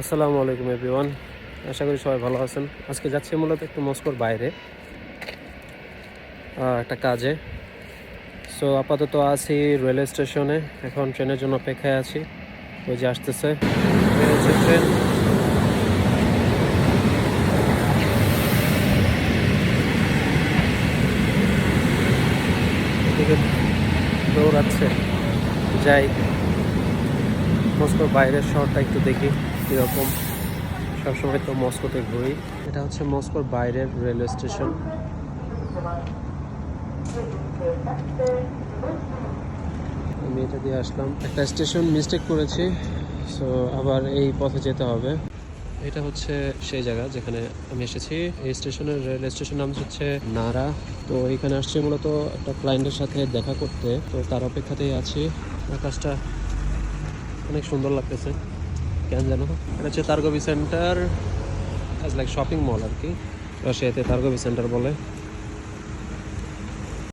আসসালামু আলাইকুম এভরিওয়ান, আশা করি সবাই ভালো আছেন। আজকে যাচ্ছি মূলত একটু মস্কোর বাইরে একটা কাজে। সো আপাতত আছি রেলওয়ে স্টেশনে, এখন ট্রেনের জন্য অপেক্ষায় আছি। ওই যে আসতেছে, এই হচ্ছে ট্রেন। এদিকে দৌড়াচ্ছে, যাই মস্কোর বাইরের শহরটা একটু দেখি কীরকম। সবসময় তো মস্কোতে ঘুরি। এটা হচ্ছে মস্কোর বাইরের রেলওয়ে স্টেশন। আমি এটা দিয়ে আসলাম, একটা স্টেশন মিস্টেক করেছি, সো আবার এই পথে যেতে হবে। এটা হচ্ছে সেই জায়গা যেখানে আমি এসেছি। এই স্টেশনের রেল স্টেশন নাম হচ্ছে নারা। তো এখানে আসছি মূলত একটা ক্লায়েন্টের সাথে দেখা করতে, তো তার অপেক্ষাতেই আছি। আকাশটা অনেক সুন্দর লাগতেছে কেন জানো। এটা হচ্ছে তারগোবি সেন্টার, লাইক শপিং মল আর কি, রাশিয়াতে তারগোবি সেন্টার বলে।